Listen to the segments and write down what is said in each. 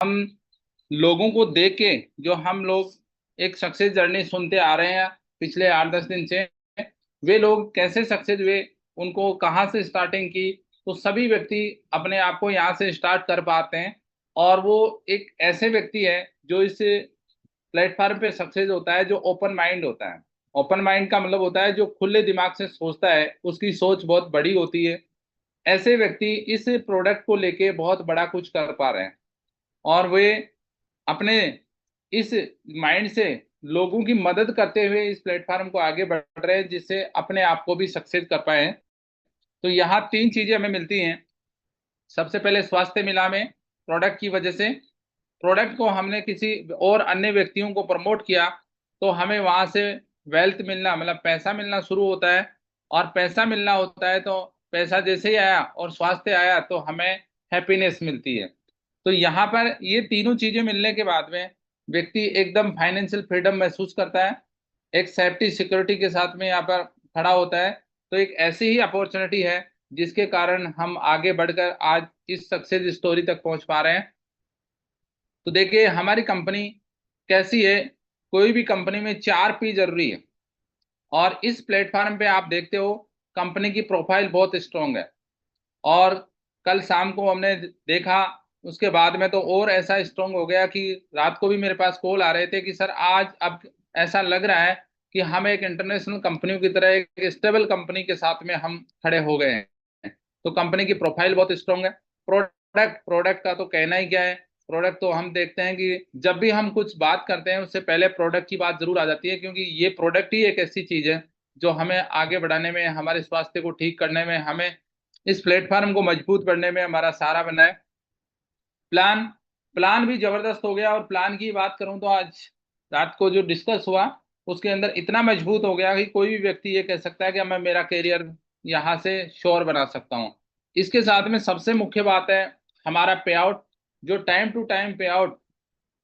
हम लोगों को देख के, जो हम लोग एक सक्सेस जर्नी सुनते आ रहे हैं पिछले 8-10 दिन से, वे लोग कैसे सक्सेस हुए, उनको कहाँ से स्टार्टिंग की, तो सभी व्यक्ति अपने आप को यहाँ से स्टार्ट कर पाते हैं। और वो एक ऐसे व्यक्ति है जो इस प्लेटफॉर्म पे सक्सेस होता है, जो ओपन माइंड होता है। ओपन माइंड का मतलब होता है जो खुले दिमाग से सोचता है, उसकी सोच बहुत बड़ी होती है। ऐसे व्यक्ति इस प्रोडक्ट को लेके बहुत बड़ा कुछ कर पा रहे हैं, और वे अपने इस माइंड से लोगों की मदद करते हुए इस प्लेटफॉर्म को आगे बढ़ रहे हैं, जिससे अपने आप को भी सक्सेस कर पाए। तो यहाँ 3 चीजें हमें मिलती हैं। सबसे पहले स्वास्थ्य मिला हमें प्रोडक्ट की वजह से। प्रोडक्ट को हमने किसी और अन्य व्यक्तियों को प्रमोट किया, तो हमें वहां से वेल्थ मिलना, मतलब पैसा मिलना शुरू होता है। और पैसा मिलना होता है तो पैसा जैसे ही आया और स्वास्थ्य आया तो हमें हैप्पीनेस मिलती है। तो यहाँ पर ये तीनों चीजें मिलने के बाद में व्यक्ति एकदम फाइनेंशियल फ्रीडम महसूस करता है, एक सेफ्टी सिक्योरिटी के साथ में यहाँ पर खड़ा होता है। तो एक ऐसी ही अपॉर्चुनिटी है जिसके कारण हम आगे बढ़कर आज इस सक्सेस स्टोरी तक पहुंच पा रहे हैं। तो देखिए हमारी कंपनी कैसी है। कोई भी कंपनी में 4 P जरूरी है, और इस प्लेटफॉर्म पे आप देखते हो कंपनी की प्रोफाइल बहुत स्ट्रांग है। और कल शाम को हमने देखा, उसके बाद में तो और ऐसा स्ट्रांग हो गया कि रात को भी मेरे पास कॉल आ रहे थे कि सर आज अब ऐसा लग रहा है कि हम एक इंटरनेशनल कंपनियों की तरह एक स्टेबल कंपनी के साथ में हम खड़े हो गए हैं। तो कंपनी की प्रोफाइल बहुत स्ट्रांग है। प्रोडक्ट प्रोडक्ट का तो कहना ही क्या है। प्रोडक्ट तो हम देखते हैं कि जब भी हम कुछ बात करते हैं उससे पहले प्रोडक्ट की बात जरूर आ जाती है, क्योंकि ये प्रोडक्ट ही एक ऐसी चीज है जो हमें आगे बढ़ाने में, हमारे स्वास्थ्य को ठीक करने में, हमें इस प्लेटफॉर्म को मजबूत करने में हमारा सहारा बना है। प्लान प्लान भी जबरदस्त हो गया। और प्लान की बात करूं तो आज रात को जो डिस्कस हुआ उसके अंदर इतना मजबूत हो गया कि कोई भी व्यक्ति ये कह सकता है कि मैं मेरा करियर यहाँ से श्योर बना सकता हूँ। इसके साथ में सबसे मुख्य बात है हमारा पे आउट, जो टाइम टू टाइम पे आउट,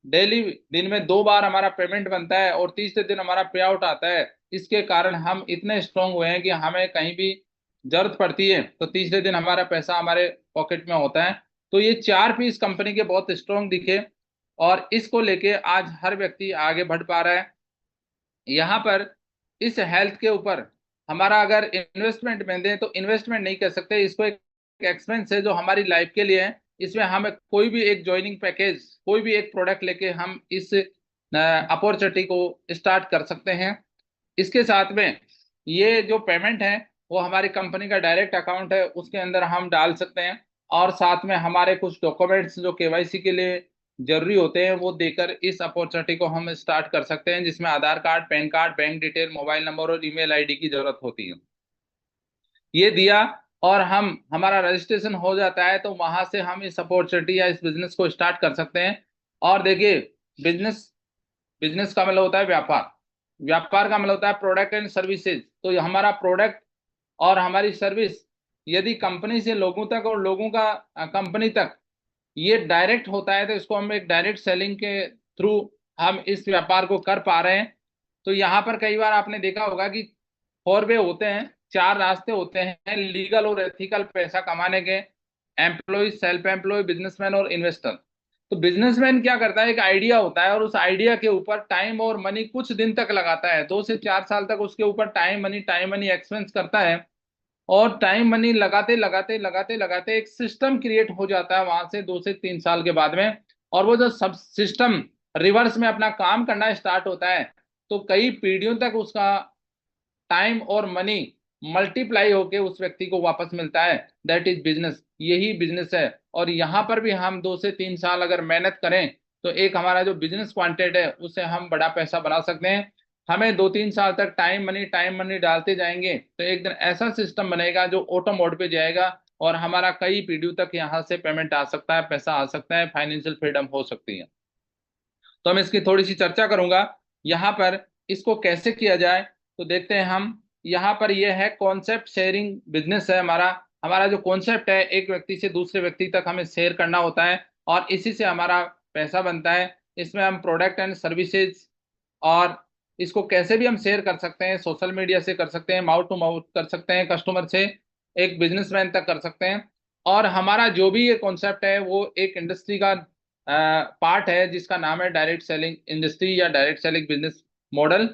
डेली दिन में 2 बार हमारा पेमेंट बनता है और तीसरे दिन हमारा पे आउट आता है। इसके कारण हम इतने स्ट्रांग हुए हैं कि हमें कहीं भी जरूरत पड़ती है तो तीसरे दिन हमारा पैसा हमारे पॉकेट में होता है। तो ये 4 P इस कंपनी के बहुत स्ट्रांग दिखे, और इसको लेके आज हर व्यक्ति आगे बढ़ पा रहा है। यहाँ पर इस हेल्थ के ऊपर हमारा अगर इन्वेस्टमेंट में दें तो इन्वेस्टमेंट नहीं कर सकते, इसको एक एक्सपेंस है जो हमारी लाइफ के लिए है। इसमें हम कोई भी एक ज्वाइनिंग पैकेज, कोई भी एक प्रोडक्ट लेके हम इस अपॉर्चुनिटी को स्टार्ट कर सकते हैं। इसके साथ में ये जो पेमेंट है वो हमारी कंपनी का डायरेक्ट अकाउंट है, उसके अंदर हम डाल सकते हैं। और साथ में हमारे कुछ डॉक्यूमेंट्स जो केवाईसी के लिए जरूरी होते हैं वो देकर इस अपॉर्चुनिटी को हम स्टार्ट कर सकते हैं, जिसमें Aadhaar card, PAN card, bank detail, mobile number और ईमेल आईडी की जरूरत होती है। ये दिया और हम हमारा रजिस्ट्रेशन हो जाता है, तो वहां से हम इस अपॉर्चुनिटी या इस बिजनेस को स्टार्ट कर सकते हैं। और देखिए बिजनेस बिजनेस का मतलब होता है व्यापार, व्यापार का मतलब होता है प्रोडक्ट एंड सर्विसेज। तो ये हमारा प्रोडक्ट और हमारी सर्विस यदि कंपनी से लोगों तक और लोगों का कंपनी तक ये डायरेक्ट होता है, तो इसको हम एक डायरेक्ट सेलिंग के थ्रू हम इस व्यापार को कर पा रहे हैं। तो यहाँ पर कई बार आपने देखा होगा कि 4 वे होते हैं, 4 रास्ते होते हैं लीगल और एथिकल पैसा कमाने के: एम्प्लॉय, सेल्फ एम्प्लॉय, बिजनेसमैन और इन्वेस्टर। तो बिजनेसमैन क्या करता है, एक आइडिया होता है और उस आइडिया के ऊपर टाइम और मनी कुछ दिन तक लगाता है, 2 से 4 साल तक उसके ऊपर टाइम मनी एक्सपेंस करता है। और टाइम मनी लगाते लगाते लगाते लगाते एक सिस्टम क्रिएट हो जाता है वहां से 2 से 3 साल के बाद में। और वो जो सब सिस्टम रिवर्स में अपना काम करना स्टार्ट होता है, तो कई पीढ़ियों तक उसका टाइम और मनी मल्टीप्लाई होके उस व्यक्ति को वापस मिलता है। दैट इज बिजनेस, यही बिजनेस है। और यहाँ पर भी हम 2 से 3 साल अगर मेहनत करें तो एक हमारा जो बिजनेस क्वांटिटी है उससे हम बड़ा पैसा बना सकते हैं। हमें 2-3 साल तक टाइम मनी डालते जाएंगे तो एक दिन ऐसा सिस्टम बनेगा जो ऑटो मोड पे जाएगा, और हमारा कई पीढ़ियों तक यहाँ से पेमेंट आ सकता है, पैसा आ सकता है, फाइनेंशियल फ्रीडम हो सकती है। तो मैं इसकी थोड़ी सी चर्चा करूंगा यहाँ पर, इसको कैसे किया जाए। तो देखते हैं हम यहाँ पर, यह है कॉन्सेप्ट शेयरिंग बिजनेस है हमारा। हमारा जो कॉन्सेप्ट है, एक व्यक्ति से दूसरे व्यक्ति तक हमें शेयर करना होता है और इसी से हमारा पैसा बनता है। इसमें हम प्रोडक्ट एंड सर्विसेज, और इसको कैसे भी हम शेयर कर सकते हैं, सोशल मीडिया से कर सकते हैं, माउथ टू माउथ कर सकते हैं, कस्टमर से एक बिजनेसमैन तक कर सकते हैं। और हमारा जो भी ये कॉन्सेप्ट है वो एक इंडस्ट्री का पार्ट है जिसका नाम है डायरेक्ट सेलिंग इंडस्ट्री या डायरेक्ट सेलिंग बिजनेस मॉडल।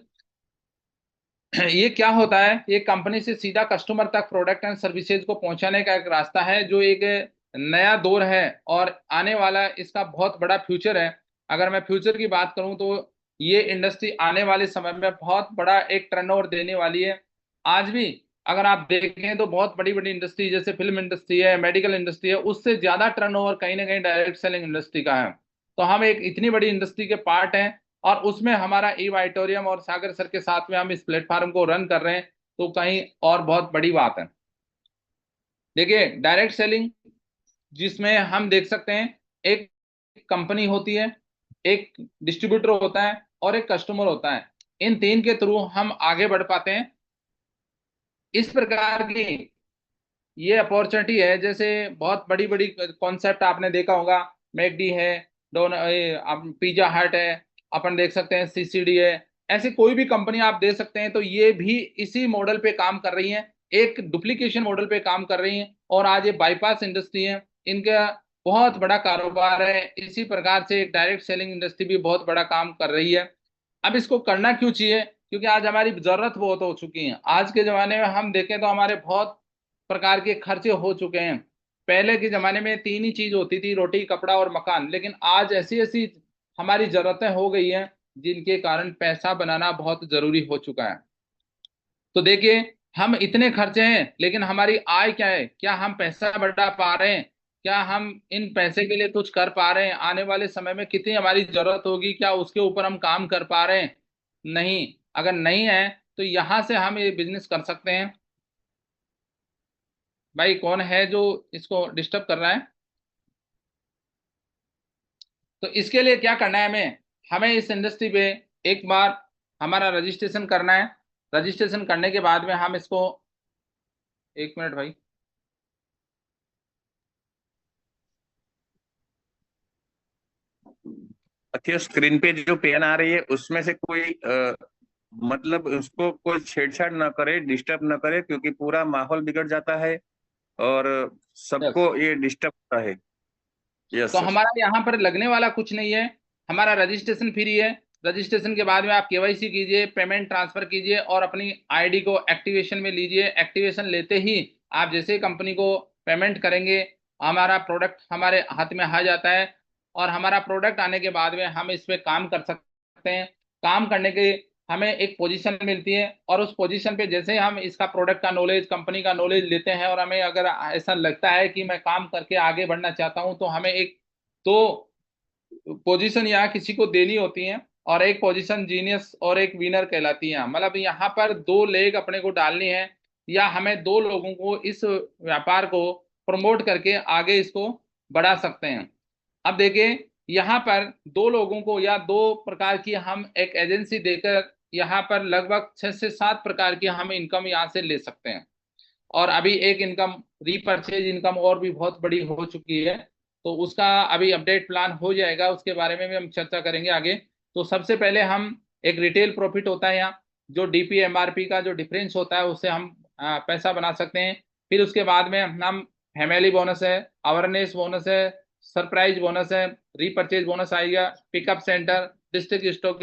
ये क्या होता है? ये कंपनी से सीधा कस्टमर तक प्रोडक्ट एंड सर्विसेज को पहुंचाने का एक रास्ता है, जो एक नया दौर है और आने वाला इसका बहुत बड़ा फ्यूचर है। अगर मैं फ्यूचर की बात करूं तो ये इंडस्ट्री आने वाले समय में बहुत बड़ा एक टर्नओवर देने वाली है। आज भी अगर आप देखें तो बहुत बड़ी बड़ी इंडस्ट्री जैसे फिल्म इंडस्ट्री है, मेडिकल इंडस्ट्री है, उससे ज्यादा टर्नओवर कहीं ना कहीं डायरेक्ट सेलिंग इंडस्ट्री का है। तो हम एक इतनी बड़ी इंडस्ट्री के पार्ट हैं और उसमें हमारा ई ऑडिटोरियम और सागर सर के साथ में हम इस प्लेटफॉर्म को रन कर रहे हैं, तो कहीं और बहुत बड़ी बात है। देखिए, डायरेक्ट सेलिंग जिसमें हम देख सकते हैं, एक कंपनी होती है, एक डिस्ट्रीब्यूटर होता है और एक कस्टमर होता है। इन तीन के थ्रू हम आगे बढ़ पाते हैं। इस प्रकार की ये अपॉर्चुनिटी है। जैसे बहुत बड़ी बड़ी कॉन्सेप्ट आपने देखा होगा, मैकडी है, पिज्जा हट है, अपन देख सकते हैं सीसीडी है। ऐसी कोई भी कंपनी आप दे सकते हैं, तो ये भी इसी मॉडल पे काम कर रही हैं, एक डुप्लीकेशन मॉडल पे काम कर रही हैं। और आज ये बाईपास इंडस्ट्री है, इनका बहुत बड़ा कारोबार है। इसी प्रकार से एक डायरेक्ट सेलिंग इंडस्ट्री भी बहुत बड़ा काम कर रही है। अब इसको करना क्यों चाहिए? क्योंकि आज हमारी जरूरत बहुत हो चुकी है। आज के जमाने में हम देखें तो हमारे बहुत प्रकार के खर्चे हो चुके हैं। पहले के जमाने में तीन ही चीज होती थी, रोटी, कपड़ा और मकान। लेकिन आज ऐसी ऐसी हमारी जरूरतें हो गई हैं जिनके कारण पैसा बनाना बहुत जरूरी हो चुका है। तो देखिए, हम इतने खर्चे हैं लेकिन हमारी आय क्या है? क्या हम पैसा बढ़ा पा रहे हैं? क्या हम इन पैसे के लिए कुछ कर पा रहे हैं? आने वाले समय में कितनी हमारी जरूरत होगी, क्या उसके ऊपर हम काम कर पा रहे हैं? नहीं। अगर नहीं है तो यहां से हम ये बिजनेस कर सकते हैं। भाई कौन है जो इसको डिस्टर्ब कर रहा है? तो इसके लिए क्या करना है हमें? हमें इस इंडस्ट्री पे एक बार हमारा रजिस्ट्रेशन करना है। रजिस्ट्रेशन करने के बाद में हम इसको, एक मिनट भाई। अच्छा, स्क्रीन पे जो पेन आ रही है उसमें से कोई मतलब उसको कोई छेड़छाड़ ना करे, डिस्टर्ब ना करे, क्योंकि पूरा माहौल बिगड़ जाता है और यस। सबको ये डिस्टर्ब होता है। यस तो सर। हमारा यहाँ पर लगने वाला कुछ नहीं है। हमारा रजिस्ट्रेशन फ्री है। रजिस्ट्रेशन के बाद में आप केवाईसी कीजिए, पेमेंट ट्रांसफर कीजिए और अपनी आईडी को एक्टिवेशन में लीजिए। एक्टिवेशन लेते ही आप जैसे कंपनी को पेमेंट करेंगे, हमारा प्रोडक्ट हमारे हाथ में आ जाता है। और हमारा प्रोडक्ट आने के बाद में हम इस पे काम कर सकते हैं। काम करने के हमें एक पोजीशन मिलती है और उस पोजीशन पे जैसे हम इसका प्रोडक्ट का नॉलेज, कंपनी का नॉलेज लेते हैं और हमें अगर ऐसा लगता है कि मैं काम करके आगे बढ़ना चाहता हूं, तो हमें एक दो पोजीशन यहाँ किसी को देनी होती है। और एक पोजीशन जीनियस और एक विनर कहलाती है। मतलब यहाँ पर दो लेग अपने को डालनी है, या हमें दो लोगों को इस व्यापार को प्रमोट करके आगे इसको बढ़ा सकते हैं। अब देखिए, यहाँ पर दो लोगों को या दो प्रकार की हम एक एजेंसी देकर यहाँ पर लगभग 6 से 7 प्रकार की हम इनकम यहाँ से ले सकते हैं। और अभी एक इनकम, रीपर्चेज इनकम और भी बहुत बड़ी हो चुकी है। तो उसका अभी अपडेट प्लान हो जाएगा, उसके बारे में भी हम चर्चा करेंगे आगे। तो सबसे पहले हम, एक रिटेल प्रॉफिट होता है यहाँ, जो डीपी एमआरपी का जो डिफरेंस होता है उससे हम पैसा बना सकते हैं। फिर उसके बाद में हम फैमिली बोनस है, अवेयरनेस बोनस है, सरप्राइज बोनस है, रीपर्चेज बोनस आएगा, पिकअप सेंटर, डिस्ट्रिक्ट स्टॉक,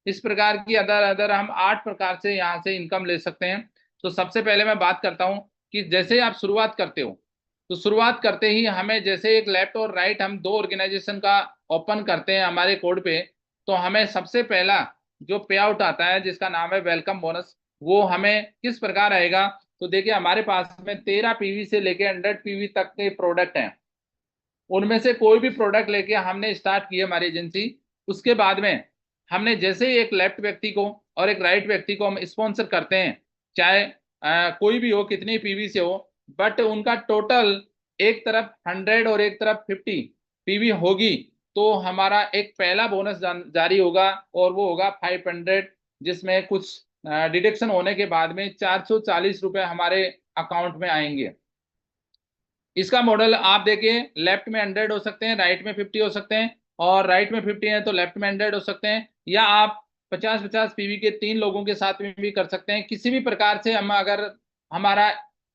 इस प्रकार की अदर अदर हम 8 प्रकार से यहाँ से इनकम ले सकते हैं। तो सबसे पहले मैं बात करता हूँ कि जैसे आप शुरुआत करते हो, तो शुरुआत करते ही हमें जैसे एक लेफ्ट और राइट हम दो ऑर्गेनाइजेशन का ओपन करते हैं हमारे कोड पे, तो हमें सबसे पहला जो पे आउट आता है जिसका नाम है वेलकम बोनस, वो हमें किस प्रकार आएगा? तो देखिए, हमारे पास में 13 पीवी से लेके 100 पीवी तक के प्रोडक्ट हैं। उनमें से कोई भी प्रोडक्ट लेके हमने स्टार्ट की हमारी एजेंसी। उसके बाद में हमने जैसे ही एक लेफ्ट व्यक्ति को और एक राइट व्यक्ति को हम स्पॉन्सर करते हैं, चाहे कोई भी हो, कितनी पीवी से हो, बट उनका टोटल एक तरफ 100 और एक तरफ 50 पीवी होगी, तो हमारा एक पहला बोनस जारी होगा और वो होगा 500, जिसमें कुछ डिडक्शन होने के बाद में 440 रुपये हमारे अकाउंट में आएंगे। इसका मॉडल आप देखिए, लेफ्ट में 100 हो सकते हैं, राइट में 50 हो सकते हैं, और राइट में 50 है तो लेफ्ट में 100 हो सकते हैं, या आप 50-50 पीवी के 3 लोगों के साथ में भी कर सकते हैं। किसी भी प्रकार से हम, अगर हमारा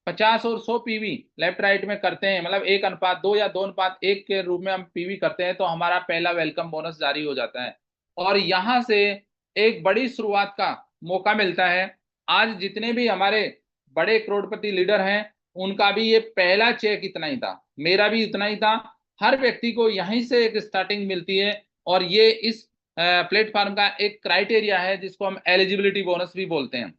50 और 100 पीवी लेफ्ट राइट में करते हैं, मतलब 1:2 या 2:1 के रूप में हम पीवी करते हैं, तो हमारा पहला वेलकम बोनस जारी हो जाता है। और यहां से एक बड़ी शुरुआत का मौका मिलता है। आज जितने भी हमारे बड़े करोड़पति लीडर हैं, उनका भी ये पहला चेक इतना ही था, मेरा भी इतना ही था। हर व्यक्ति को यहीं से एक स्टार्टिंग मिलती है, और ये इस प्लेटफॉर्म का एक क्राइटेरिया है जिसको हम एलिजिबिलिटी बोनस भी बोलते हैं।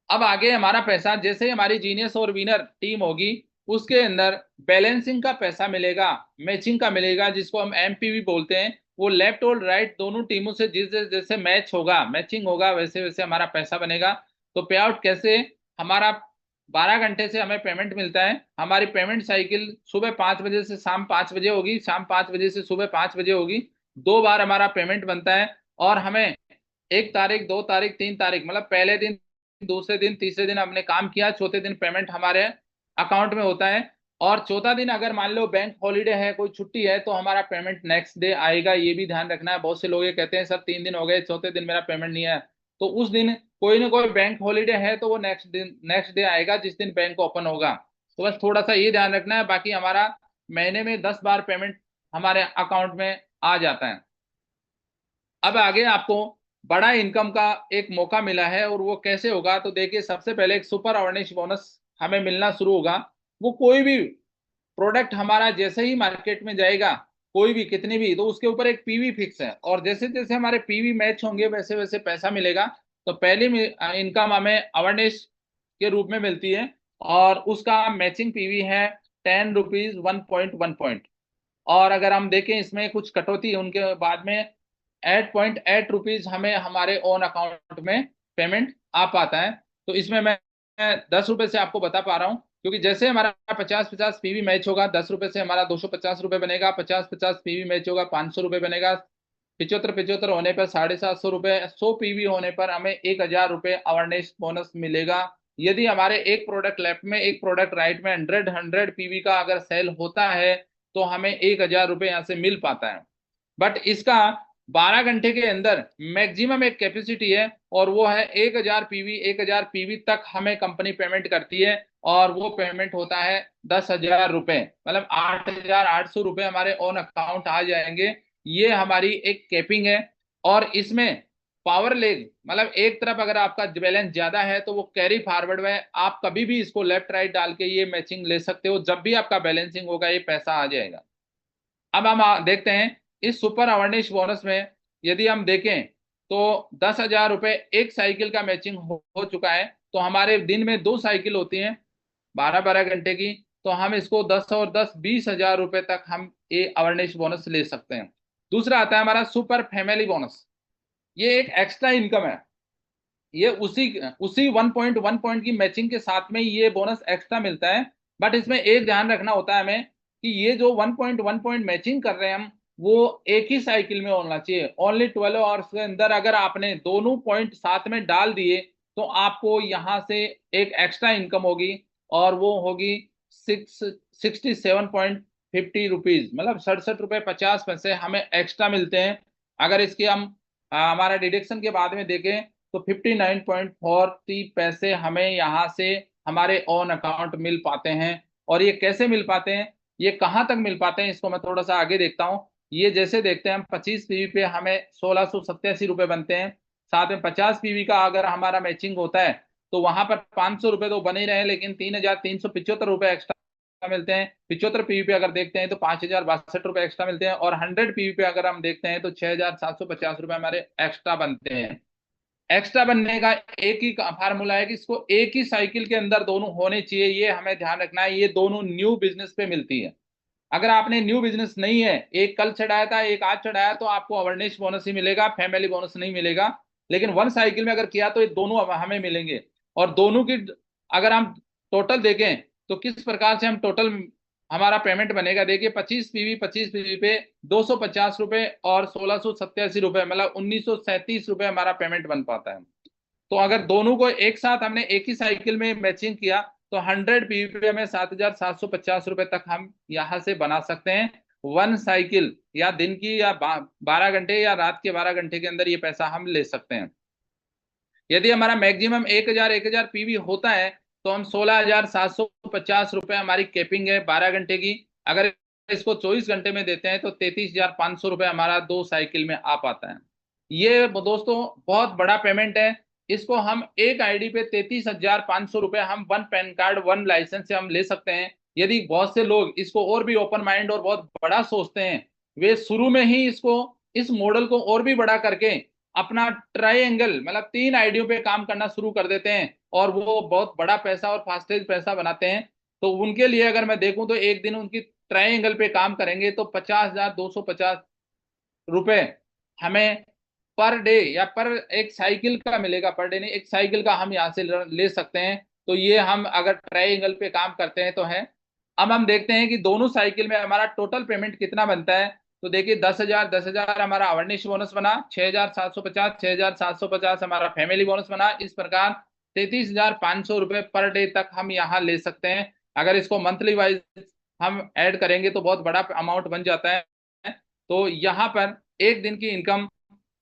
अब आगे हमारा पैसा, जैसे हमारी जीनियस और विनर टीम होगी, उसके अंदर बैलेंसिंग का पैसा मिलेगा, मैचिंग का मिलेगा, जिसको हम एमपीवी बोलते हैं। वो लेफ्ट और राइट दोनों टीमों से जैसे जैसे मैच होगा, मैचिंग होगा, वैसे वैसे हमारा पैसा बनेगा। तो पे आउट कैसे, हमारा 12 घंटे से हमें पेमेंट मिलता है। हमारी पेमेंट साइकिल सुबह 5 बजे से शाम 5 बजे होगी, शाम 5 बजे से सुबह 5 बजे होगी। 2 बार हमारा पेमेंट बनता है, और हमें 1 तारीख, 2 तारीख, 3 तारीख, मतलब पहले दिन, दूसरे दिन, तीसरे दिन हमने काम किया, चौथे दिन पेमेंट हमारे अकाउंट में होता है। और चौथा दिन अगर मान लो बैंक हॉलीडे है, कोई छुट्टी है, तो हमारा पेमेंट नेक्स्ट डे आएगा। ये भी ध्यान रखना है। बहुत से लोग ये कहते हैं सर 3 दिन हो गए, चौथे दिन मेरा पेमेंट नहीं आया। तो उस दिन कोई ना कोई बैंक हॉलीडे है, तो वो नेक्स्ट डे आएगा जिस दिन बैंक ओपन होगा। तो बस थोड़ा सा ये ध्यान रखना है। बाकी हमारा महीने में 10 बार पेमेंट हमारे अकाउंट में आ जाता है। अब आगे आपको बड़ा इनकम का एक मौका मिला है, और वो कैसे होगा, तो देखिए सबसे पहले एक सुपर अवेयरनेस बोनस हमें मिलना शुरू होगा। वो कोई भी प्रोडक्ट हमारा जैसे ही मार्केट में जाएगा, कोई भी कितनी भी, तो उसके ऊपर एक पीवी फिक्स है, और जैसे जैसे हमारे पीवी मैच होंगे वैसे वैसे पैसा मिलेगा। तो पहली इनकम हमें अवेयरनेस के रूप में मिलती है, और उसका मैचिंग पीवी है 10 रुपीज 1.1 पॉइंट। और अगर हम देखें इसमें कुछ कटौती उनके बाद में 8.8 रुपीज हमें हमारे ओन अकाउंट में पेमेंट आ पाता है। तो इसमें मैं 10 रुपए से आपको बता पा रहा हूँ, क्योंकि जैसे हमारा 50-50 पीवी मैच होगा, 10 रुपए से हमारा 250 रुपए बनेगा। 50-50 पीवी मैच होगा, 500 रुपए बनेगा। 75-75 होने पर 750 रुपए। 100 पीवी होने पर हमें 1,000 रुपए अवेयरनेस बोनस मिलेगा। यदि हमारे एक प्रोडक्ट लेफ्ट में, एक प्रोडक्ट राइट में 100 पीवी का अगर सेल होता है, तो हमें 1,000 रुपए यहाँ से मिल पाता है। बट इसका 12 घंटे के अंदर मैक्सिमम एक कैपेसिटी है, और वो है 1,000 पीवी। 1,000 पीवी तक हमें कंपनी पेमेंट करती है, और वो पेमेंट होता है 10,000 रुपए, मतलब 8,800 रुपए हमारे ओन अकाउंट आ जाएंगे। ये हमारी एक कैपिंग है। और इसमें पावर लेग, मतलब एक तरफ अगर आपका बैलेंस ज्यादा है, तो वो कैरी फॉरवर्ड में आप कभी भी इसको लेफ्ट राइट डाल के ये मैचिंग ले सकते हो। जब भी आपका बैलेंसिंग होगा, ये पैसा आ जाएगा। अब हम देखते हैं इस सुपर अवेयरनेस बोनस में। यदि हम देखें तो 10,000 रुपए एक साइकिल का मैचिंग हो चुका है। तो हमारे दिन में 2 साइकिल होती हैं 12-12 घंटे की, तो हम इसको 10 और 10 20,000 रुपए तक हम ये अवेयरनेस बोनस ले सकते हैं। दूसरा आता है हमारा सुपर फैमिली बोनस। ये एक एक्स्ट्रा इनकम है। ये उसी उसी 1.1 पॉइंट की मैचिंग के साथ में ये बोनस एक्स्ट्रा मिलता है। बट इसमें एक ध्यान रखना होता है हमें, कि ये जो 1.1 पॉइंट मैचिंग कर रहे हैं हम, वो एक ही साइकिल में होना चाहिए। ओनली 12 आवर्स के अंदर अगर आपने दोनों पॉइंट साथ में डाल दिए, तो आपको यहाँ से एक एक्स्ट्रा इनकम होगी, और वो होगी 67.50 रुपीज, मतलब 67 रुपए 50 पैसे हमें एक्स्ट्रा मिलते हैं। अगर इसके हम हमारा डिडक्शन के बाद में देखें, तो 59.40 पैसे हमें यहाँ से हमारे ओन अकाउंट मिल पाते हैं। और ये कैसे मिल पाते हैं, ये कहाँ तक मिल पाते हैं, इसको मैं थोड़ा सा आगे देखता हूँ। ये जैसे देखते हैं हम 25 पीवी पे हमें 1,687 रुपए बनते हैं। साथ में 50 पीवी का अगर हमारा मैचिंग होता है, तो वहां पर 500 रुपए तो बने ही रहे, लेकिन 3,375 रुपए एक्स्ट्रा मिलते हैं। 75 पीवी पे अगर देखते हैं तो 5,062 रुपए एक्स्ट्रा मिलते हैं। और 100 पीवी पे अगर हम देखते हैं तो 6,750 रुपए हमारे एक्स्ट्रा बनते हैं। एक्स्ट्रा बनने का एक ही फार्मूला है, कि इसको एक ही साइकिल के अंदर दोनों होने चाहिए। ये हमें ध्यान रखना है। ये दोनों न्यू बिजनेस पे मिलती है। अगर आपने न्यू बिजनेस नहीं है, एक कल चढ़ाया था, एक आज चढ़ाया, तो आपको अवेयरनेस बोनस ही मिलेगा, फैमिली बोनस नहीं मिलेगा। लेकिन वन साइकिल में अगर किया, तो ये दोनों हमें मिलेंगे। और दोनों की अगर हम टोटल देखें, तो किस प्रकार से हम टोटल हमारा पेमेंट बनेगा, देखिए 25 पीवी पे 250 रुपए और 1,687 रुपए, मतलब 1,937 रुपए हमारा पेमेंट बन पाता है। तो अगर दोनों को एक साथ हमने एक ही साइकिल में मैचिंग किया, तो 100 पीवी पे हमें 7,750 रुपए तक हम यहाँ से बना सकते हैं। वन साइकिल, या दिन की, या 12 घंटे, या रात के 12 घंटे के अंदर ये पैसा हम ले सकते हैं। यदि हमारा मैक्सिमम 1,000 पीवी होता है, तो हम 16,750 रुपये हमारी कैपिंग है 12 घंटे की। अगर इसको 24 घंटे में देते हैं तो 33,500 रुपये हमारा 2 साइकिल में आ पाता है। ये दोस्तों बहुत बड़ा पेमेंट है। इसको हम एक आईडी पे 33,500 रुपये हम 1 पैन कार्ड 1 लाइसेंस से हम ले सकते हैं। यदि बहुत से लोग इसको और भी ओपन माइंड और बहुत बड़ा सोचते हैं, वे शुरू में ही इसको इस मॉडल को और भी बड़ा करके अपना ट्राइएंगल मतलब 3 आईडियों पे काम करना शुरू कर देते हैं और वो बहुत बड़ा पैसा और फास्टेज पैसा बनाते हैं। तो उनके लिए अगर मैं देखूं तो एक दिन उनकी ट्राइएंगल पे काम करेंगे तो 50,250 रुपये हमें पर डे या पर एक साइकिल का मिलेगा। पर डे नहीं, एक साइकिल का हम यहाँ से ले सकते हैं। तो ये हम अगर ट्राइएंगल पे काम करते हैं तो है। अब हम देखते हैं कि दोनों साइकिल में हमारा टोटल पेमेंट कितना बनता है। तो देखिए 10,000 हमारा अवेयरनेस बोनस बना, 6,750 हमारा फैमिली बोनस बना। इस प्रकार 33,500 रुपये पर डे तक हम यहाँ ले सकते हैं। अगर इसको मंथली वाइज हम ऐड करेंगे तो बहुत बड़ा अमाउंट बन जाता है। तो यहाँ पर एक दिन की इनकम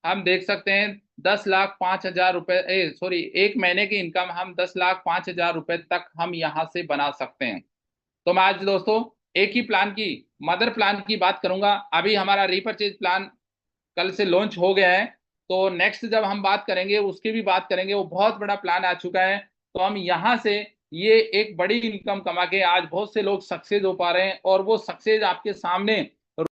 हम देख सकते हैं 10,05,000 रुपये, सॉरी, एक महीने की इनकम हम 10,05,000 रुपये तक हम यहाँ से बना सकते हैं। तो मैं आज दोस्तों एक ही प्लान की, मदर प्लान की बात करूंगा। अभी हमारा रीपरचेज प्लान कल से लॉन्च हो गया है, तो नेक्स्ट जब हम बात करेंगे उसकी भी बात करेंगे। वो बहुत बड़ा प्लान आ चुका है। तो हम यहाँ से ये एक बड़ी इनकम कमा के आज बहुत से लोग सक्सेस हो पा रहे हैं और वो सक्सेस आपके सामने